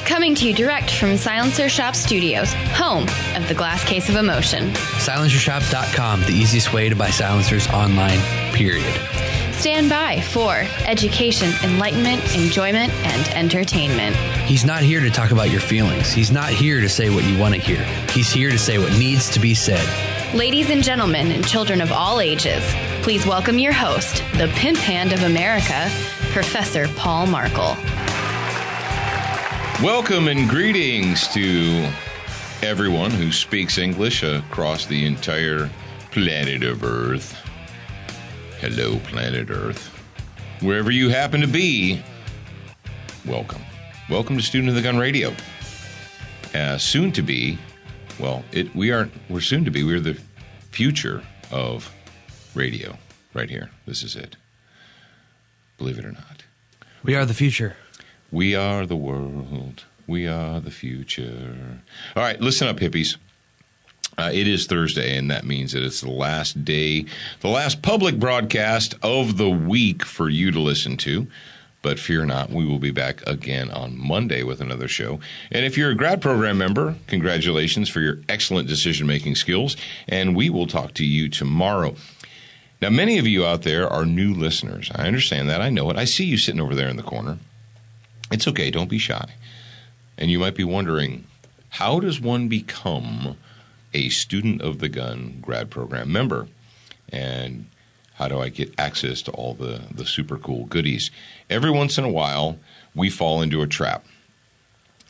Coming to you direct from Silencer Shop Studios, home of the Glass Case of Emotion. SilencerShop.com, the easiest way to buy silencers online, period. Stand by for education, enlightenment, enjoyment, and entertainment. He's not here to talk about your feelings. He's not here to say what you want to hear. He's here to say what needs to be said. Ladies and gentlemen, and children of all ages, please welcome your host, the pimp hand of America, Professor Paul Markel. Welcome and greetings to everyone who speaks English across the entire planet of Earth. Hello, planet Earth. Wherever you happen to be, welcome. Welcome to Student of the Gun Radio. Soon to be, we're the future of radio right here. This is it. Believe it or not. We are the future. We are the world. We are the future. All right, listen up, hippies. It is Thursday, and that means that it's the last day, the last public broadcast of the week for you to listen to. But fear not, we will be back again on Monday with another show. And if you're a grad program member, congratulations for your excellent decision-making skills, and we will talk to you tomorrow. Now, many of you out there are new listeners. I understand that. I know it. I see you sitting over there in the corner. It's okay. Don't be shy. And you might be wondering, how does one become a Student of the Gun grad program member? And how do I get access to all the super cool goodies? Every once in a while, we fall into a trap.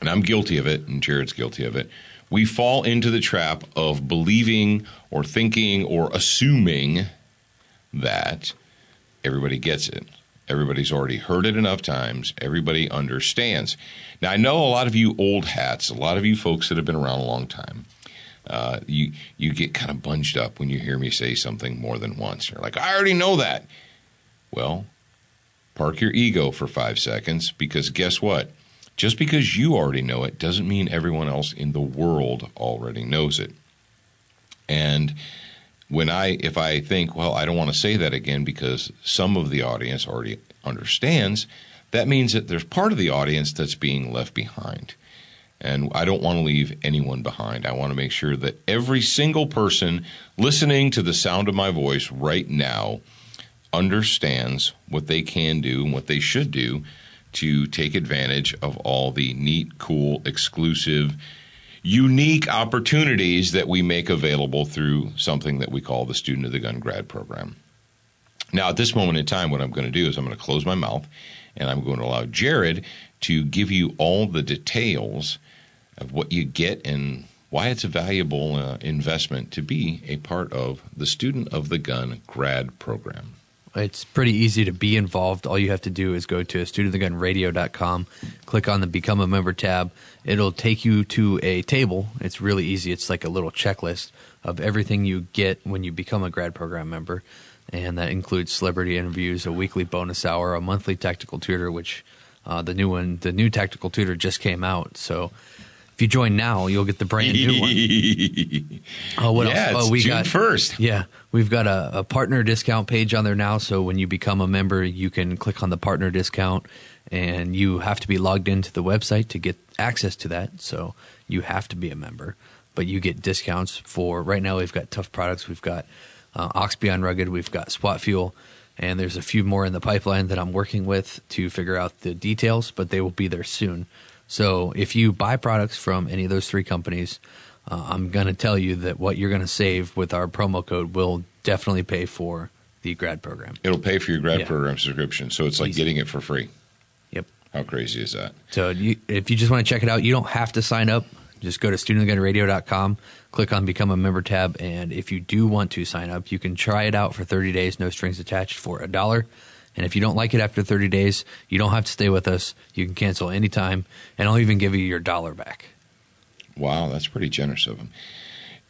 And I'm guilty of it, and Jared's guilty of it. We fall into the trap of believing or thinking or assuming that everybody gets it. Everybody's already heard it enough times. Everybody understands. Now, I know a lot of you old hats, a lot of you folks that have been around a long time, you get kind of bunged up when you hear me say something more than once. You're like, I already know that. Well, park your ego for 5 seconds, because guess what? Just because you already know it doesn't mean everyone else in the world already knows it. And if I think, well, I don't want to say that again because some of the audience already understands, that means that there's part of the audience that's being left behind. And I don't want to leave anyone behind. I want to make sure that every single person listening to the sound of my voice right now understands what they can do and what they should do to take advantage of all the neat, cool, exclusive, unique opportunities that we make available through something that we call the Student of the Gun grad program. Now, at this moment in time, what I'm going to do is I'm going to close my mouth, and I'm going to allow Jared to give you all the details of what you get and why it's a valuable investment to be a part of the Student of the Gun grad program. It's pretty easy to be involved. All you have to do is go to studentofthegunradio.com, click on the Become a Member tab. It'll take you to a table. It's really easy. It's like a little checklist of everything you get when you become a grad program member, and that includes celebrity interviews, a weekly bonus hour, a monthly tactical tutor, which the new tactical tutor just came out. So if you join now, you'll get the brand new one. What else? It's June 1st. Yeah, we've got a partner discount page on there now. So when you become a member, you can click on the partner discount, and you have to be logged into the website to get access to that. So you have to be a member, but you get discounts for right now. We've got tough products. We've got Ox Beyond Rugged. We've got SWAT Fuel, and there's a few more in the pipeline that I'm working with to figure out the details, but they will be there soon. So if you buy products from any of those three companies, I'm going to tell you that what you're going to save with our promo code will definitely pay for the grad program. It'll pay for your grad program subscription, so it's like Easy. Getting it for free. Yep. How crazy is that? So if you just want to check it out, you don't have to sign up. Just go to studentofthegunradio.com, click on Become a Member tab, and if you do want to sign up, you can try it out for 30 days, no strings attached, for $1. And if you don't like it after 30 days, you don't have to stay with us. You can cancel anytime, and I'll even give you your $1 back. Wow, that's pretty generous of them.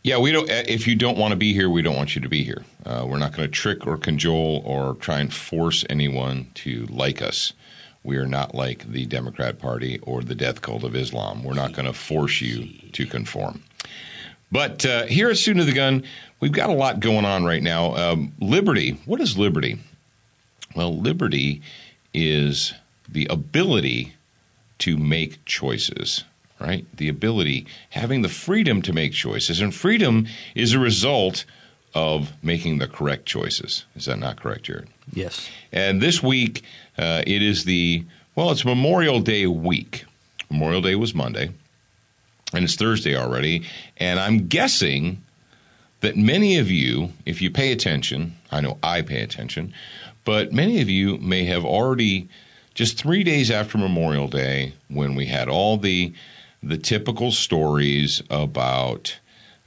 Yeah, we don't. If you don't want to be here, we don't want you to be here. We're not going to trick or cajole or try and force anyone to like us. We are not like the Democrat Party or the death cult of Islam. We're not going to force you to conform. But here at Student of the Gun, we've got a lot going on right now. Liberty. What is liberty? Well, liberty is the ability to make choices, right? The ability, having the freedom to make choices. And freedom is a result of making the correct choices. Is that not correct, Jared? Yes. And this week, it is it's Memorial Day week. Memorial Day was Monday, and it's Thursday already. And I'm guessing that many of you, if you pay attention, I know I pay attention, but many of you may have already, just 3 days after Memorial Day, when we had all the typical stories about,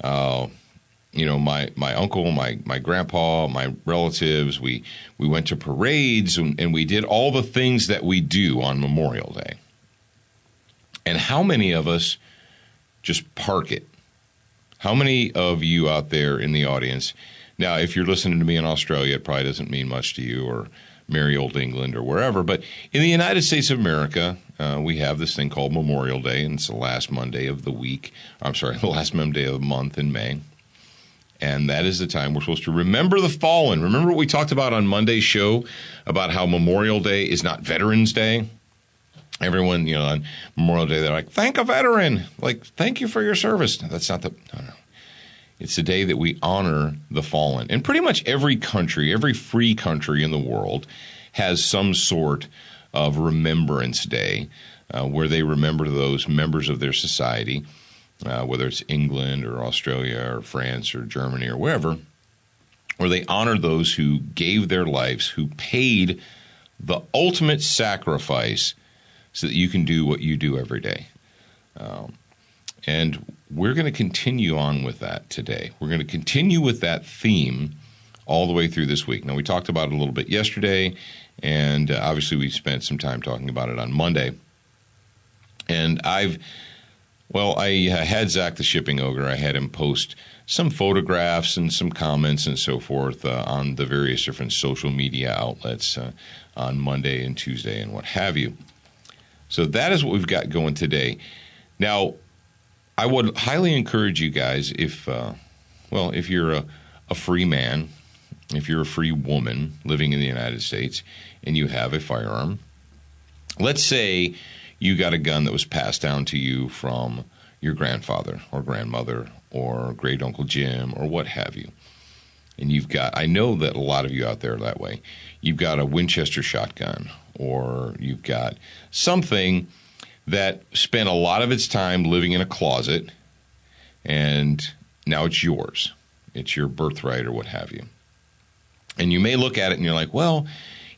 my uncle, my grandpa, my relatives, we went to parades and we did all the things that we do on Memorial Day. And how many of us just park it? How many of you out there in the audience, now if you're listening to me in Australia, it probably doesn't mean much to you, or merry old England or wherever, but in the United States of America, we have this thing called Memorial Day, and it's the last Monday of the week. The last Monday of the month in May. And that is the time we're supposed to remember the fallen. Remember what we talked about on Monday's show about how Memorial Day is not Veterans Day? Everyone, on Memorial Day, they're like, thank a veteran. Like, thank you for your service. That's not no. It's the day that we honor the fallen. And pretty much every country, every free country in the world has some sort of Remembrance Day where they remember those members of their society, whether it's England or Australia or France or Germany or wherever, where they honor those who gave their lives, who paid the ultimate sacrifice so that you can do what you do every day. And we're going to continue on with that today. We're going to continue with that theme all the way through this week. Now, we talked about it a little bit yesterday, and obviously we spent some time talking about it on Monday. And I had Zach the Shipping Ogre. I had him post some photographs and some comments and so forth on the various different social media outlets on Monday and Tuesday and what have you. So that is what we've got going today. Now, I would highly encourage you guys, if you're a free man, if you're a free woman living in the United States and you have a firearm, let's say you got a gun that was passed down to you from your grandfather or grandmother or great Uncle Jim or what have you. And I know that a lot of you out there are that way. You've got a Winchester shotgun, or you've got something that spent a lot of its time living in a closet, and now it's yours. It's your birthright or what have you. And you may look at it and you're like, well,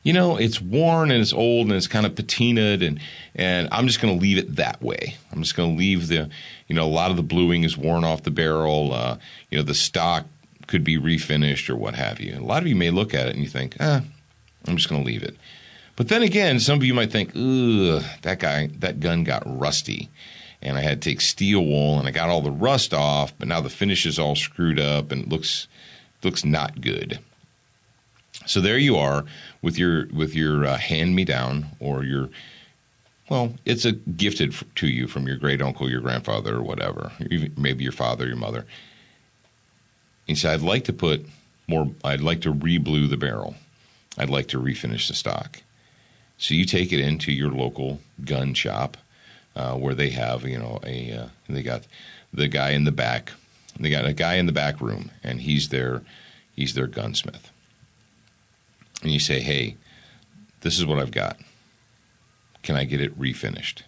it's worn and it's old and it's kind of patinaed, and I'm just going to leave it that way. I'm just going to leave a lot of the bluing is worn off the barrel. The stock could be refinished or what have you. A lot of you may look at it and you think, I'm just going to leave it. But then again, some of you might think, that gun got rusty, and I had to take steel wool and I got all the rust off, but now the finish is all screwed up and it looks not good. So there you are with your hand-me-down, or it's a gifted to you from your great uncle, your grandfather, or whatever, maybe your father, your mother. He said, I'd like to re-blue the barrel. I'd like to refinish the stock. So you take it into your local gun shop where they have, they got the guy in the back. They got a guy in the back room, and he's their gunsmith. And you say, hey, this is what I've got. Can I get it refinished?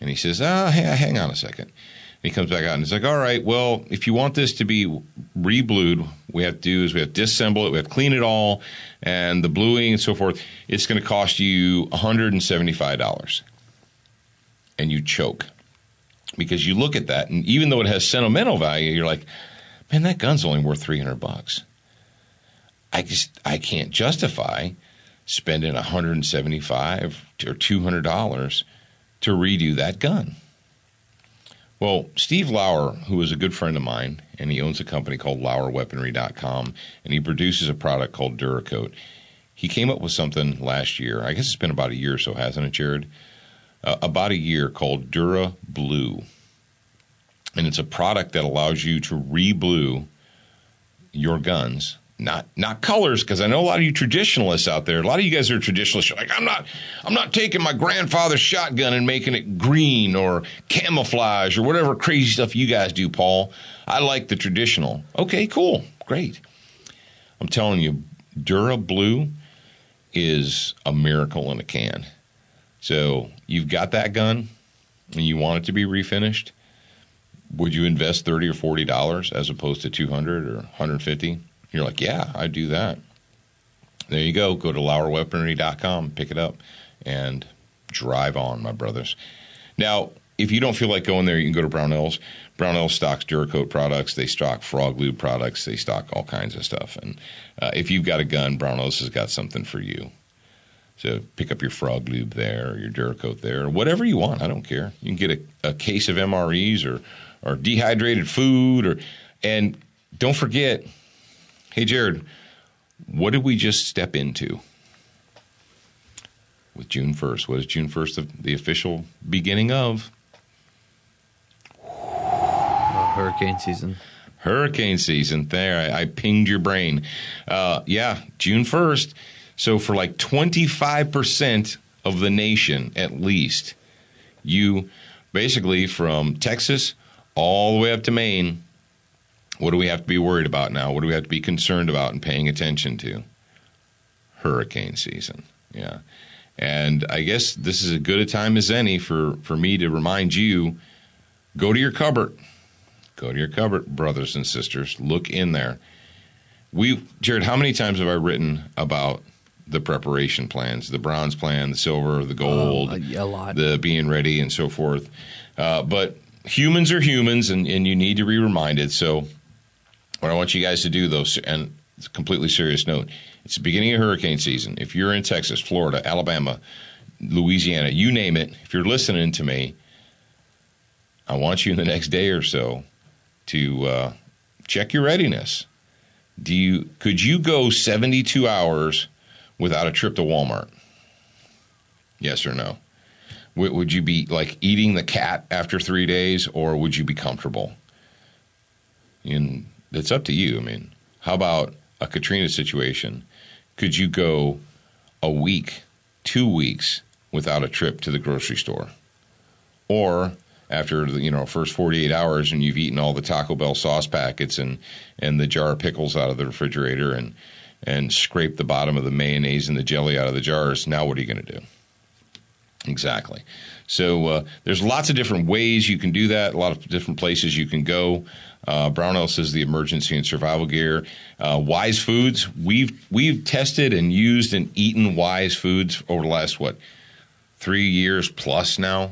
And he says, hang on a second. And he comes back out and he's like, all right, well, if you want this to be re-blued, we have to disassemble it, we have to clean it all, and the bluing and so forth, it's going to cost you $175. And you choke. Because you look at that, and even though it has sentimental value, you're like, man, that gun's only worth $300. I can't justify spending $175 or $200 to redo that gun. Well, Steve Lauer, who is a good friend of mine, and he owns a company called LauerWeaponry.com, and he produces a product called Duracoat. He came up with something last year. I guess it's been about a year or so, hasn't it, Jared? About a year, called Dura Blue. And it's a product that allows you to re-blue your guns not colors, because I know a lot of you traditionalists out there, a lot of you guys are traditionalists. You're like, I'm not taking my grandfather's shotgun and making it green or camouflage or whatever crazy stuff you guys do, Paul. I like the traditional. Okay, cool, great. I'm telling you, Dura Blue is a miracle in a can. So you've got that gun and you want it to be refinished. Would you invest $30 or $40 as opposed to $200 or $150? You're like, yeah, I'd do that. There you go. Go to LauerWeaponry.com, pick it up, and drive on, my brothers. Now, if you don't feel like going there, you can go to Brownells. Brownells stocks Duracoat products. They stock Frog Lube products. They stock all kinds of stuff. And if you've got a gun, Brownells has got something for you. So pick up your Frog Lube there or your Duracoat there or whatever you want. I don't care. You can get a case of MREs or dehydrated food. And don't forget, hey, Jared, what did we just step into with June 1st? What is June 1st the official beginning of? Hurricane season. Hurricane season. There, I pinged your brain. Yeah, June 1st. So for like 25% of the nation, at least, you basically from Texas all the way up to Maine, what do we have to be worried about now? What do we have to be concerned about and paying attention to? Hurricane season. Yeah. And I guess this is as good a time as any for me to remind you, go to your cupboard. Go to your cupboard, brothers and sisters. Look in there. Jared, how many times have I written about the preparation plans, the bronze plan, the silver, the gold, a lot, the being ready, and so forth? But humans are humans, and you need to be reminded. So what I want you guys to do, though, and it's a completely serious note, it's the beginning of hurricane season. If you're in Texas, Florida, Alabama, Louisiana, you name it, if you're listening to me, I want you in the next day or so to check your readiness. Could you go 72 hours without a trip to Walmart? Yes or no? Would you be like eating the cat after 3 days, or would you be comfortable? And it's up to you. I mean, how about a Katrina situation? Could you go a week, 2 weeks without a trip to the grocery store? Or after the first 48 hours and you've eaten all the Taco Bell sauce packets and the jar of pickles out of the refrigerator and scraped the bottom of the mayonnaise and the jelly out of the jars, now what are you going to do? Exactly. So there's lots of different ways you can do that, a lot of different places you can go. Brownells says the emergency and survival gear. Wise Foods, we've tested and used and eaten Wise Foods over the last, 3 years plus now.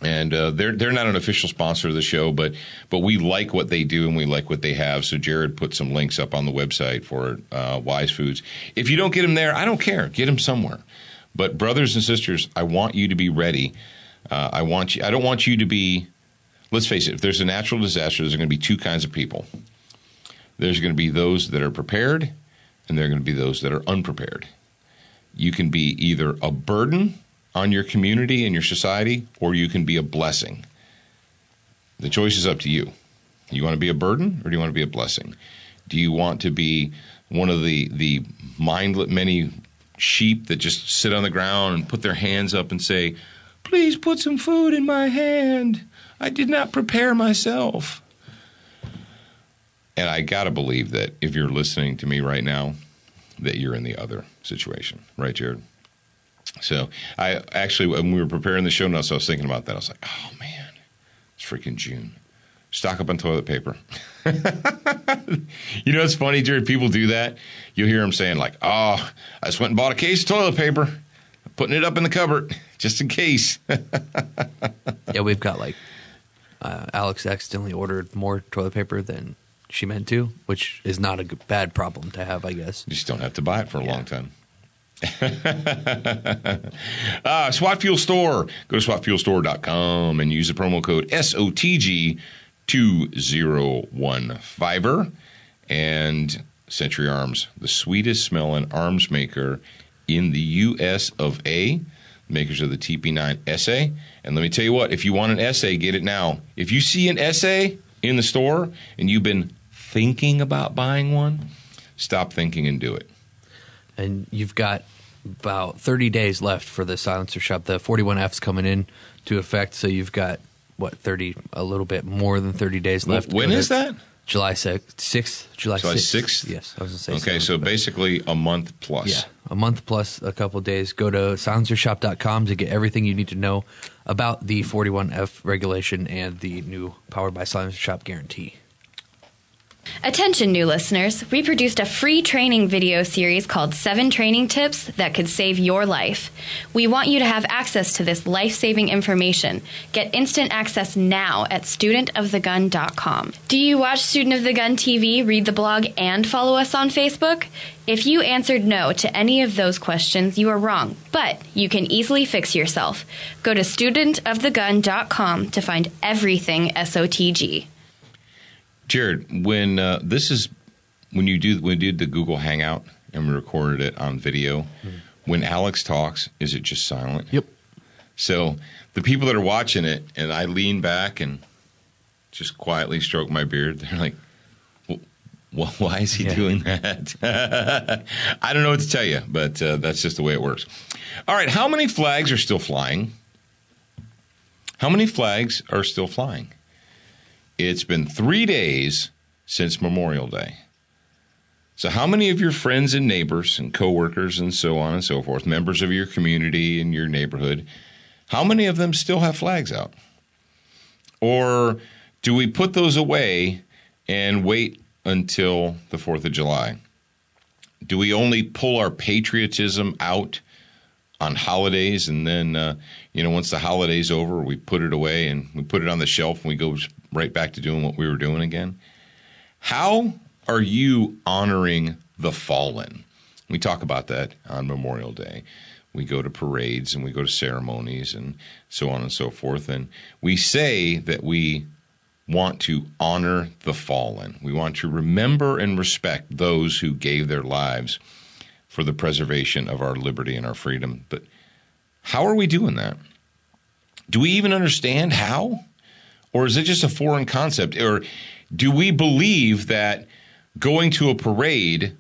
And they're not an official sponsor of the show, but we like what they do and we like what they have. So Jared put some links up on the website for Wise Foods. If you don't get them there, I don't care. Get them somewhere. But brothers and sisters, I want you to be ready. I don't want you to be. Let's face it. If there's a natural disaster, there's going to be two kinds of people. There's going to be those that are prepared, and there are going to be those that are unprepared. You can be either a burden on your community and your society, or you can be a blessing. The choice is up to you. You want to be a burden, or do you want to be a blessing? Do you want to be one of the mindless many sheep that just sit on the ground and put their hands up and say, "Please put some food in my hand. I did not prepare myself"? And I got to believe that if you're listening to me right now, that you're in the other situation. Right, Jared? So I actually, when we were preparing the show notes, I was thinking about that. I was like, oh, man, it's freaking June. Stock up on toilet paper. It's funny, Jared, people do that. You'll hear them saying like, oh, I just went and bought a case of toilet paper. I'm putting it up in the cupboard just in case. Yeah, we've got Alex accidentally ordered more toilet paper than she meant to, which is not a bad problem to have, I guess. You just don't have to buy it for a long time. SWAT Fuel Store. Go to SWATfuelStore.com and use the promo code SOTG2015 and Century Arms, the sweetest smelling arms maker in the U.S. of A. Makers of the TP9 SA. And let me tell you what, if you want an SA, get it now. If you see an SA in the store and you've been thinking about buying one, stop thinking and do it. And you've got about 30 days left for the silencer shop. The 41F's coming in to effect, so you've got, a little bit more than 30 days left. When is that? July 6th. July 6th? Yes, I was going to say. Okay, so basically a month plus. Yeah, a month plus a couple days. Go to silencershop.com to get everything you need to know about the 41F regulation and the new Powered by Silencer Shop guarantee. Attention, new listeners. We produced a free training video series called 7 Training Tips That Could Save Your Life. We want you to have access to this life-saving information. Get instant access now at studentofthegun.com. Do you watch Student of the Gun TV, read the blog, and follow us on Facebook? If you answered no to any of those questions, you are wrong, but you can easily fix yourself. Go to studentofthegun.com to find everything SOTG. Jared, when we did the Google Hangout and we recorded it on video, when Alex talks, is it just silent? Yep. So the people that are watching it, and I lean back and just quietly stroke my beard, they're like, well, why is he doing that? I don't know what to tell you, but that's just the way it works. All right, how many flags are still flying? How many flags are still flying? It's been 3 days since Memorial Day. So how many of your friends and neighbors and coworkers and so on and so forth, members of your community and your neighborhood, how many of them still have flags out? Or do we put those away and wait until the 4th of July? Do we only pull our patriotism out on holidays and then, once the holiday's over, we put it away and we put it on the shelf and we go right back to doing what we were doing again? How are you honoring the fallen? We talk about that on Memorial Day. We go to parades and we go to ceremonies and so on and so forth. And we say that we want to honor the fallen. We want to remember and respect those who gave their lives for the preservation of our liberty and our freedom. But how are we doing that? Do we even understand how? Or is it just a foreign concept? Or do we believe that going to a parade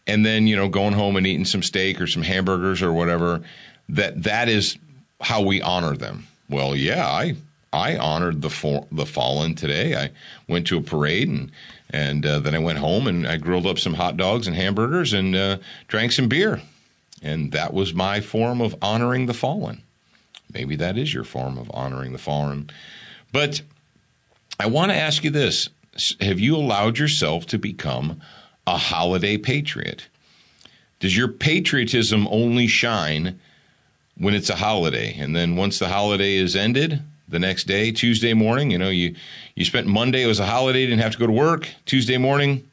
and then, going home and eating some steak or some hamburgers or whatever, that is how we honor them? Well, yeah, I honored the fallen today. I went to a parade and then I went home and I grilled up some hot dogs and hamburgers and drank some beer. And that was my form of honoring the fallen. Maybe that is your form of honoring the fallen. But I want to ask you this. Have you allowed yourself to become a holiday patriot? Does your patriotism only shine when it's a holiday? And then once the holiday is ended, the next day, Tuesday morning, you spent Monday, it was a holiday, didn't have to go to work. Tuesday morning,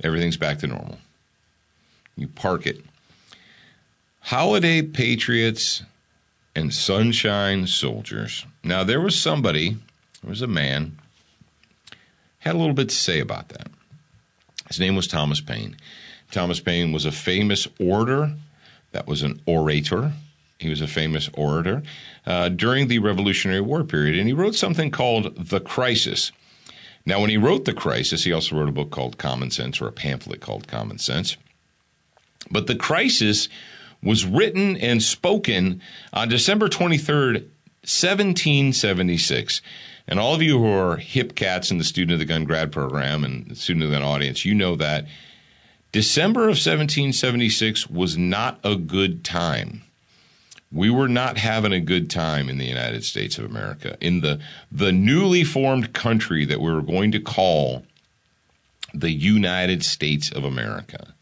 everything's back to normal. You park it. Holiday patriots and sunshine soldiers. Now, there was a man, had a little bit to say about that. His name was Thomas Paine. Thomas Paine was a famous orator. That was an orator. He was a famous orator during the Revolutionary War period, and he wrote something called The Crisis. Now, when he wrote The Crisis, he also wrote a book called Common Sense, or a pamphlet called Common Sense. But The Crisis was written and spoken on December 23rd, 1776. And all of you who are hip cats in the Student of the Gun grad program and the Student of the Gun audience, you know that December of 1776 was not a good time. We were not having a good time in the United States of America, in the newly formed country that we were going to call the United States of America.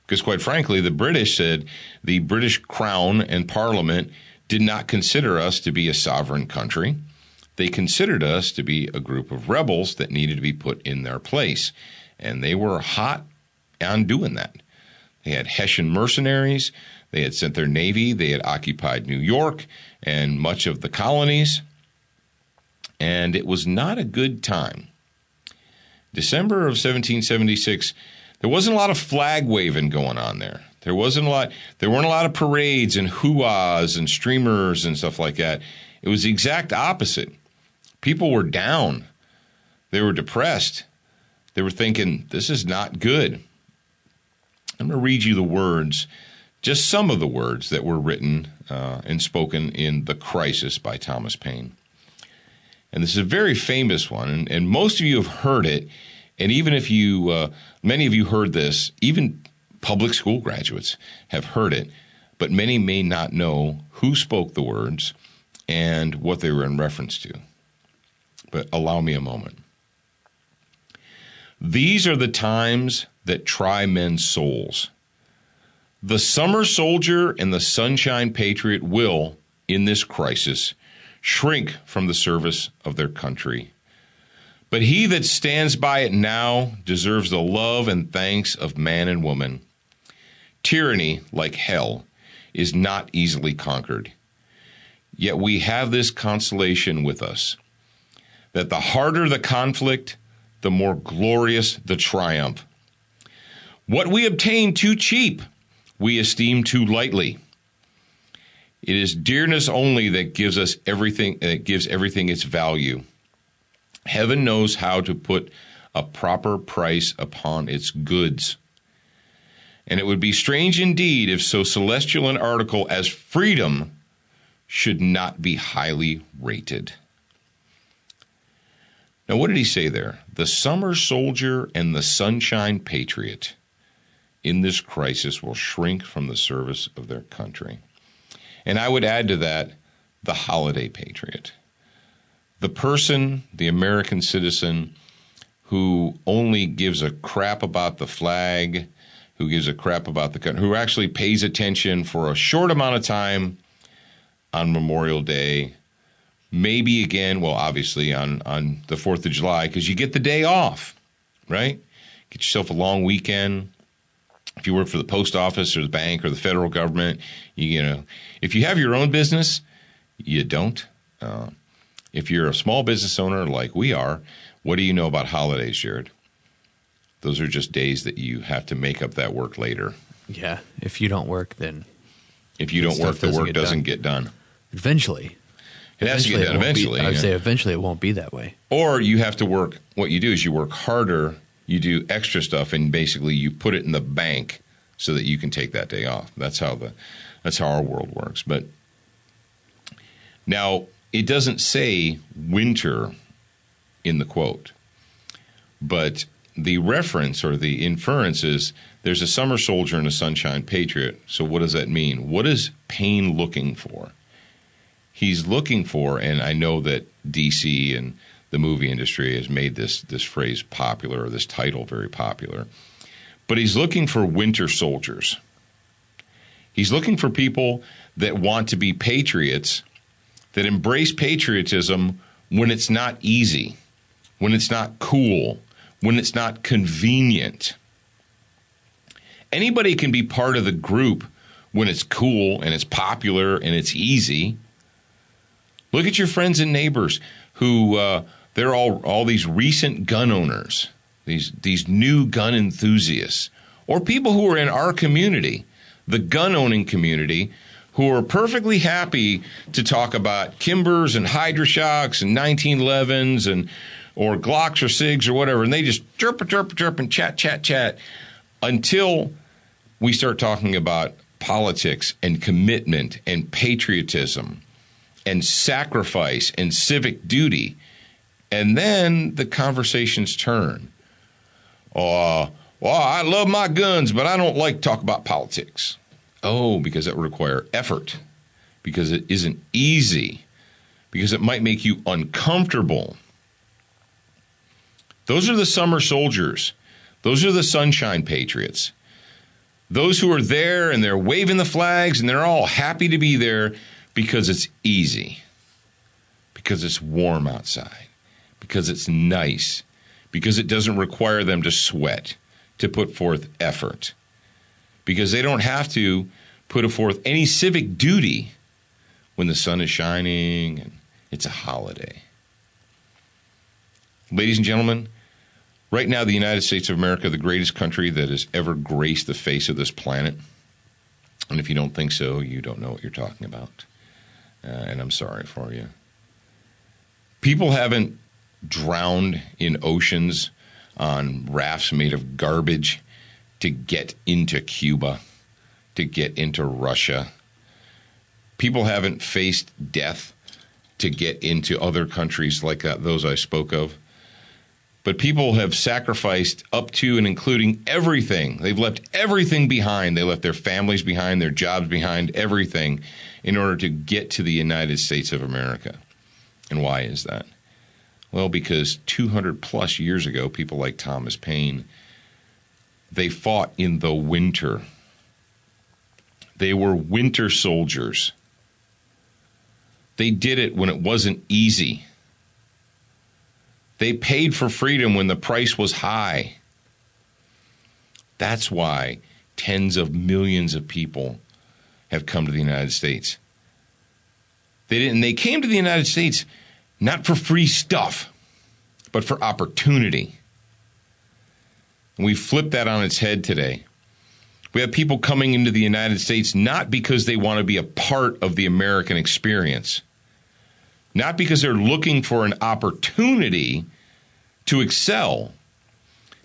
Because quite frankly, the British said the British Crown and Parliament did not consider us to be a sovereign country. They considered us to be a group of rebels that needed to be put in their place. And they were hot on doing that. They had Hessian mercenaries. They had sent their navy. They had occupied New York and much of the colonies. And it was not a good time. December of 1776, there wasn't a lot of flag waving going on there. There weren't a lot of parades and hoo-ahs and streamers and stuff like that. It was the exact opposite. People were down. They were depressed. They were thinking, this is not good. I'm going to read you the words, just some of the words that were written and spoken in The Crisis by Thomas Paine. And this is a very famous one, and most of you have heard it. And even if you, many of you heard this, even public school graduates have heard it, but many may not know who spoke the words and what they were in reference to. But allow me a moment. These are the times that try men's souls. The summer soldier and the sunshine patriot will, in this crisis, shrink from the service of their country. But he that stands by it now deserves the love and thanks of man and woman. Tyranny, like hell, is not easily conquered. Yet we have this consolation with us, that the harder the conflict, the more glorious the triumph. What we obtain too cheap, we esteem too lightly. It is dearness only that gives us everything, that gives everything its value. Heaven knows how to put a proper price upon its goods. And it would be strange indeed if so celestial an article as freedom should not be highly rated. Now, what did he say there? The summer soldier and the sunshine patriot in this crisis will shrink from the service of their country. And I would add to that the holiday patriot. The person, the American citizen, who only gives a crap about the flag, who gives a crap about the country, who actually pays attention for a short amount of time on Memorial Day, maybe again, well, obviously on the 4th of July, because you get the day off, right? Get yourself a long weekend. If you work for the post office or the bank or the federal government, you know, if you have your own business, you don't. If you're a small business owner like we are, what do you know about holidays, Jared? Those are just days that you have to make up that work later. Yeah. If you don't work, then if you don't work, the work doesn't get done. Eventually. It has to get done eventually. I would say eventually it won't be that way. Or you have to work, what you do is you work harder, you do extra stuff, and basically you put it in the bank so that you can take that day off. That's how our world works. But now it doesn't say winter in the quote, but the reference or the inference is there's a summer soldier and a sunshine patriot. So what does that mean? What is Paine looking for? He's looking for, and I know that DC and the movie industry has made this phrase popular, or this title very popular, but he's looking for winter soldiers. He's looking for people that want to be patriots, that embrace patriotism when it's not easy, when it's not cool, when it's not convenient. Anybody can be part of the group when it's cool and it's popular and it's easy. Look at your friends and neighbors who they're all these recent gun owners, these new gun enthusiasts, or people who are in our community, the gun-owning community, who are perfectly happy to talk about Kimbers and Hydra-Shocks and 1911s or Glocks or SIGs or whatever, and they just chirp and chat until we start talking about politics and commitment and patriotism and sacrifice and civic duty. And then the conversations turn. Well, I love my guns, but I don't like to talk about politics. Oh, because that would require effort, because it isn't easy, because it might make you uncomfortable. Those are the summer soldiers. Those are the sunshine patriots. Those who are there and they're waving the flags and they're all happy to be there because it's easy, because it's warm outside, because it's nice, because it doesn't require them to sweat, to put forth effort, because they don't have to put forth any civic duty when the sun is shining and it's a holiday. Ladies and gentlemen, right now the United States of America, the greatest country that has ever graced the face of this planet. And if you don't think so, you don't know what you're talking about. And I'm sorry for you. People haven't drowned in oceans on rafts made of garbage to get into Cuba, to get into Russia. People haven't faced death to get into other countries like those I spoke of. But people have sacrificed up to and including everything. They've left everything behind. They left their families behind, their jobs behind, everything in order to get to the United States of America. And why is that? Well, because 200 plus years ago, people like Thomas Paine, they fought in the winter. They were winter soldiers. They did it when it wasn't easy. They paid for freedom when the price was high. That's why tens of millions of people have come to the United States. They came to the United States not for free stuff, but for opportunity. And we flip that on its head today. We have people coming into the United States not because they want to be a part of the American experience, not because they're looking for an opportunity to excel,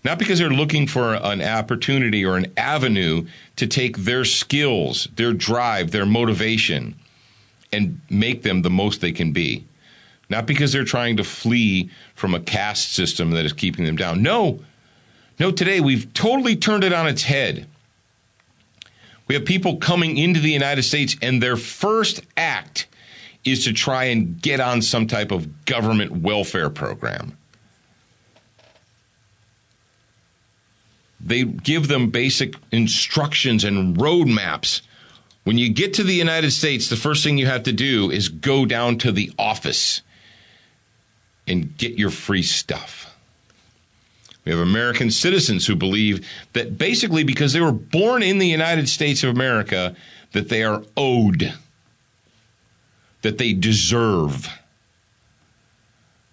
not because they're looking for an opportunity or an avenue to take their skills, their drive, their motivation, and make them the most they can be. Not because they're trying to flee from a caste system that is keeping them down. No, today we've totally turned it on its head. We have people coming into the United States and their first act is to try and get on some type of government welfare program. They give them basic instructions and roadmaps. When you get to the United States, the first thing you have to do is go down to the office and get your free stuff. We have American citizens who believe that basically because they were born in the United States of America, that they are owed, that they deserve.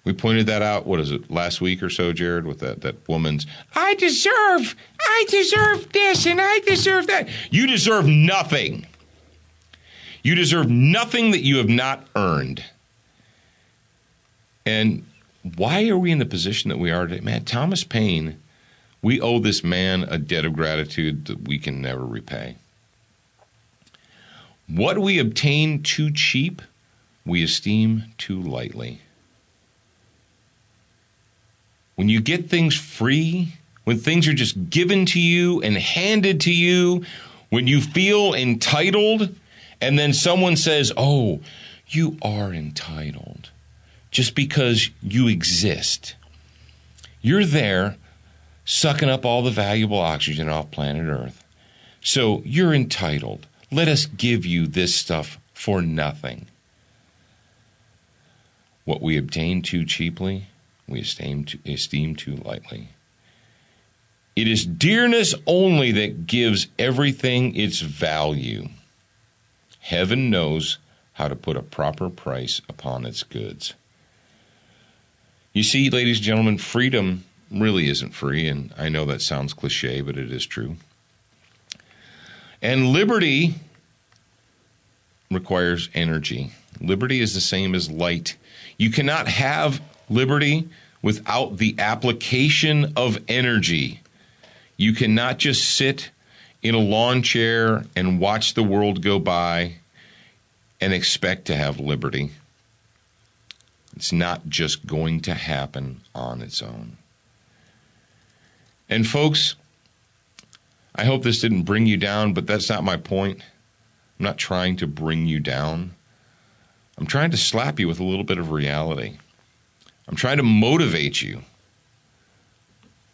We pointed that out, what is it, last week or so, Jared, with that woman's, I deserve this and I deserve that. You deserve nothing. You deserve nothing that you have not earned. And why are we in the position that we are today? Man, Thomas Paine, we owe this man a debt of gratitude that we can never repay. What we obtain too cheap, we esteem too lightly. When you get things free, when things are just given to you and handed to you, when you feel entitled, and then someone says, oh, you are entitled just because you exist. You're there sucking up all the valuable oxygen off planet Earth. So you're entitled. Let us give you this stuff for nothing. What we obtain too cheaply, we esteem too lightly. It is dearness only that gives everything its value. Heaven knows how to put a proper price upon its goods. You see, ladies and gentlemen, freedom really isn't free, and I know that sounds cliche, but it is true. And liberty requires energy. Liberty is the same as light. You cannot have liberty without the application of energy. You cannot just sit in a lawn chair and watch the world go by and expect to have liberty. It's not just going to happen on its own. And folks, I hope this didn't bring you down, but that's not my point. I'm not trying to bring you down. I'm trying to slap you with a little bit of reality. I'm trying to motivate you.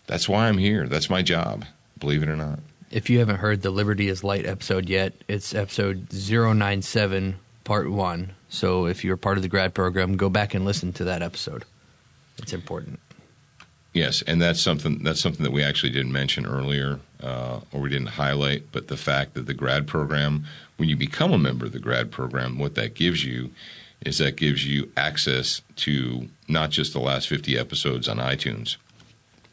That's why I'm here. That's my job, believe it or not. If you haven't heard the Liberty is Light episode yet, it's episode 097, part 1. So if you're part of the grad program, go back and listen to that episode. It's important. Yes, and that's something that we actually didn't mention earlier, or we didn't highlight, but the fact that the grad program, when you become a member of the grad program, what that gives you is that gives you access to not just the last 50 episodes on iTunes,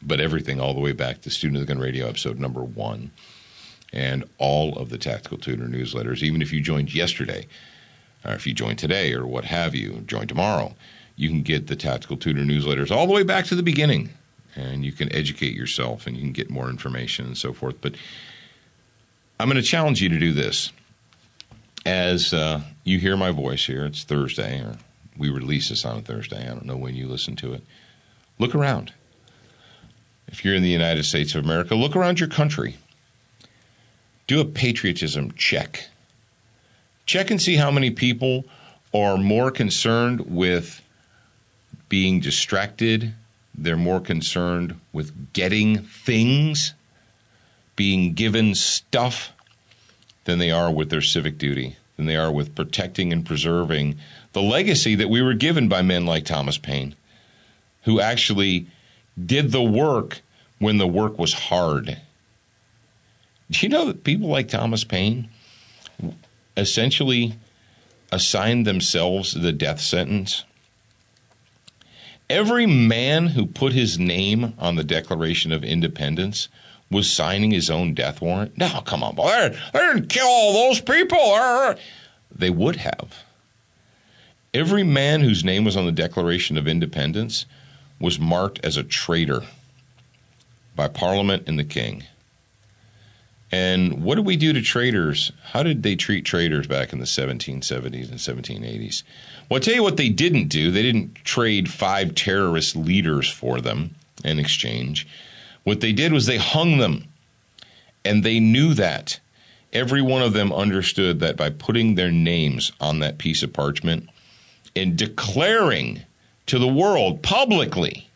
but everything all the way back to Student of the Gun Radio episode number 1, and all of the Tactical Tutor newsletters, even if you joined yesterday, or if you join today, or what have you, join tomorrow, you can get the Tactical Tutor newsletters all the way back to the beginning. and you can educate yourself and you can get more information and so forth. But I'm going to challenge you to do this. As you hear my voice here, it's Thursday, or we release this on a Thursday. I don't know when you listen to it. Look around. If you're in the United States of America, look around your country. Do a patriotism check. Check and see how many people are more concerned with being distracted. They're more concerned with getting things, being given stuff, than they are with their civic duty, than they are with protecting and preserving the legacy that we were given by men like Thomas Paine, who actually did the work when the work was hard. Do you know that people like Thomas Paine essentially assigned themselves the death sentence? Every man who put his name on the Declaration of Independence was signing his own death warrant. No, come on, boy. They didn't kill all those people. They would have. Every man whose name was on the Declaration of Independence was marked as a traitor by Parliament and the King. And what did we do to traitors? How did they treat traitors back in the 1770s and 1780s? Well, I'll tell you what they didn't do. They didn't trade 5 terrorist leaders for them in exchange. What they did was they hung them, and they knew that. Every one of them understood that by putting their names on that piece of parchment and declaring to the world publicly,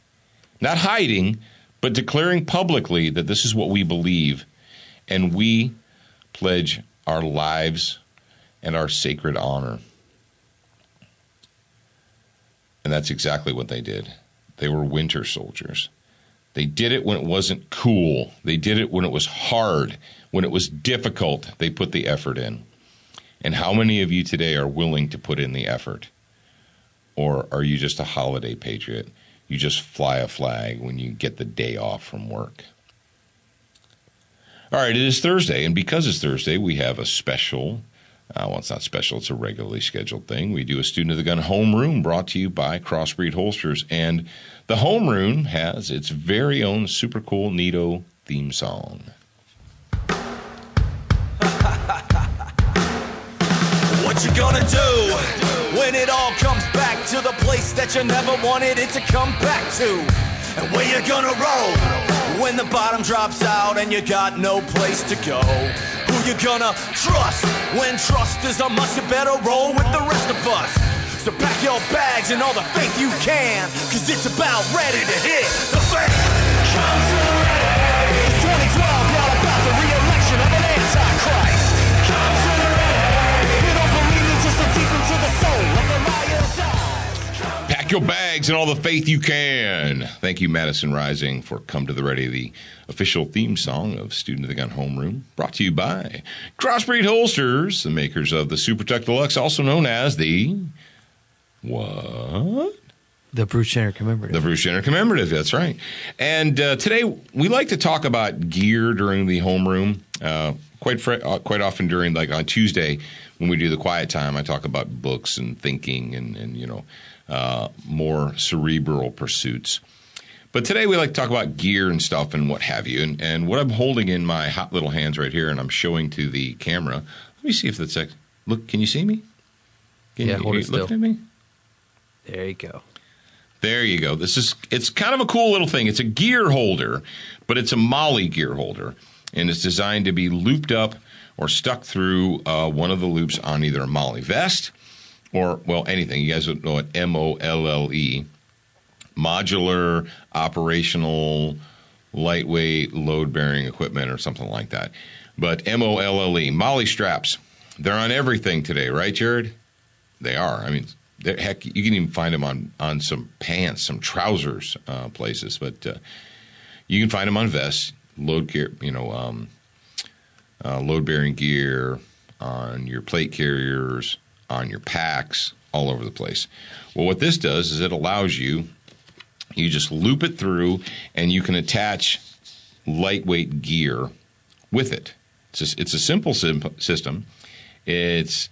not hiding, but declaring publicly that this is what we believe, and we pledge our lives and our sacred honor. And that's exactly what they did. They were winter soldiers. They did it when it wasn't cool. They did it when it was hard, when it was difficult. They put the effort in. And how many of you today are willing to put in the effort? Or are you just a holiday patriot? You just fly a flag when you get the day off from work. All right, it is Thursday, and because it's Thursday, we have a special, well, it's not special, it's a regularly scheduled thing. We do a Student of the Gun Homeroom brought to you by Crossbreed Holsters, and the Homeroom has its very own super cool, neato theme song. What you gonna do when it all comes back to the place that you never wanted it to come back to? And where you gonna roll when the bottom drops out and you got no place to go? Who you gonna trust when trust is a must? You better roll with the rest of us. So pack your bags and all the faith you can, cause it's about ready to hit the fan. Come to ready. It's 2012, y'all about the re-election of an antichrist. Come to ready. You don't believe me, just look deep into the soul of the liar's eyes. Pack your bags and all the faith you can. Thank you, Madison Rising, for Come to the Ready, the official theme song of Student of the Gun Homeroom, brought to you by Crossbreed Holsters, the makers of the Super Tuck Deluxe, also known as the... What? The Bruce Jenner Commemorative. The Bruce Jenner Commemorative, that's right. And today we like to talk about gear during the homeroom. Quite often during, like on Tuesday, when we do the quiet time, I talk about books and thinking and you know, more cerebral pursuits. But today we like to talk about gear and stuff and what have you. And what I'm holding in my hot little hands right here, and I'm showing to the camera. Let me see if that's... Look, can you see me? Hold it still. Look at me? There you go. There you go. It's kind of a cool little thing. It's a gear holder, but it's a MOLLE gear holder, and it's designed to be looped up or stuck through one of the loops on either a MOLLE vest or, well, anything. You guys would know it, MOLLE, modular, operational, lightweight, load-bearing equipment or something like that. But MOLLE, MOLLE straps, they're on everything today, right, Jared? They are. I mean... Heck, you can even find them on some pants, some trousers places, but you can find them on vests, load gear, load-bearing gear, on your plate carriers, on your packs, all over the place. Well, what this does is it allows you just loop it through, and you can attach lightweight gear with it. It's a simple system. It's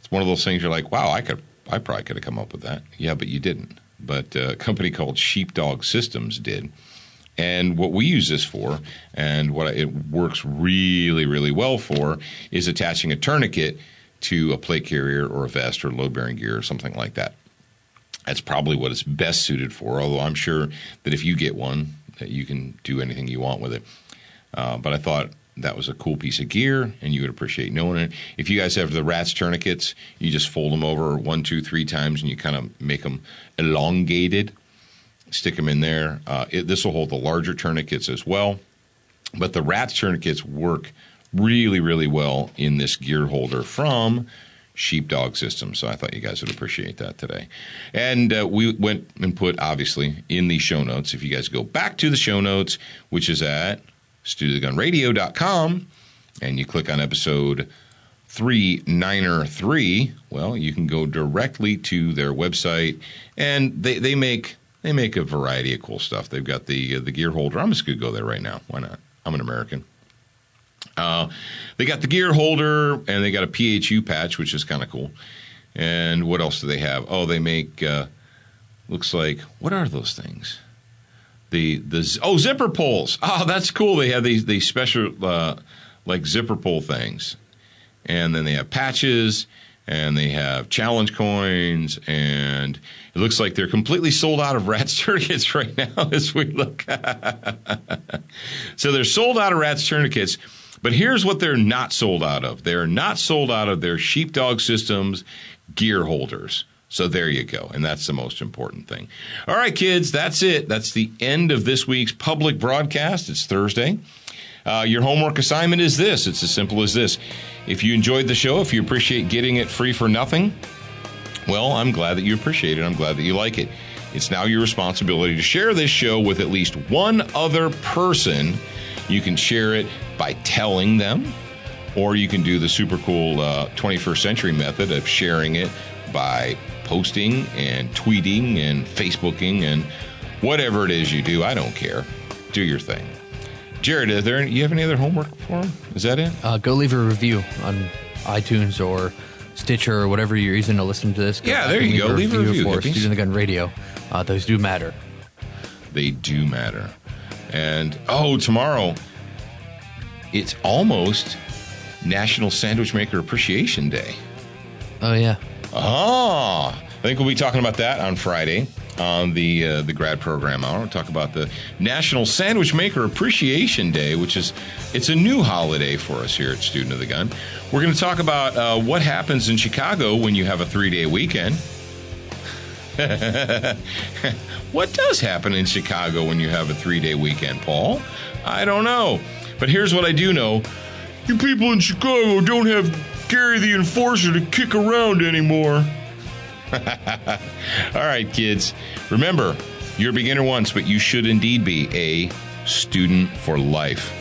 one of those things you're like, wow, I probably could have come up with that. Yeah, but you didn't. But a company called Sheepdog Systems did. And what we use this for, and what it works really, really well for, is attaching a tourniquet to a plate carrier or a vest or load-bearing gear or something like that. That's probably what it's best suited for, although I'm sure that if you get one, that you can do anything you want with it. But I thought that was a cool piece of gear, and you would appreciate knowing it. If you guys have the Rats tourniquets, you just fold them over 1, 2, 3 times, and you kind of make them elongated. Stick them in there. This will hold the larger tourniquets as well. But the Rats tourniquets work really, really well in this gear holder from Sheepdog Systems. So I thought you guys would appreciate that today. And we went and put, obviously, in the show notes, if you guys go back to the show notes, which is at StudioTheGunRadio.com, and you click on episode 393, well, you can go directly to their website, and they make a variety of cool stuff. They've got the gear holder. I'm just going to go there right now. Why not? I'm an American. They got the gear holder, and they got a PHU patch, which is kind of cool. And what else do they have? Oh, they make, looks like, what are those things? Zipper pulls. Oh, that's cool. They have these special, like zipper pull things. And then they have patches, and they have challenge coins, and it looks like they're completely sold out of Rats tourniquets right now as we look. So they're sold out of Rats tourniquets, but here's what they're not sold out of. They're not sold out of their Sheepdog Systems gear holders. So there you go, and that's the most important thing. All right, kids, that's it. That's the end of this week's public broadcast. It's Thursday. Your homework assignment is this. It's as simple as this. If you enjoyed the show, if you appreciate getting it free for nothing, well, I'm glad that you appreciate it. I'm glad that you like it. It's now your responsibility to share this show with at least one other person. You can share it by telling them, or you can do the super cool 21st century method of sharing it by posting and tweeting and Facebooking and whatever it is you do. I don't care. Do your thing. Jared, you have any other homework for him? Is that it? Go leave a review on iTunes or Stitcher or whatever you're using to listen to this. Yeah, there you go. Leave a review for Student of the Gun Radio. Those do matter. They do matter. And, tomorrow, it's almost National Sandwich Maker Appreciation Day. Oh, yeah. I think we'll be talking about that on Friday on the grad program hour. We'll talk about the National Sandwich Maker Appreciation Day, it's a new holiday for us here at Student of the Gun. We're going to talk about what happens in Chicago when you have a 3-day weekend. What does happen in Chicago when you have a 3-day weekend, Paul? I don't know. But here's what I do know. You people in Chicago don't have Gary the Enforcer to kick around anymore. All right, kids. Remember, you're a beginner once, but you should indeed be a student for life.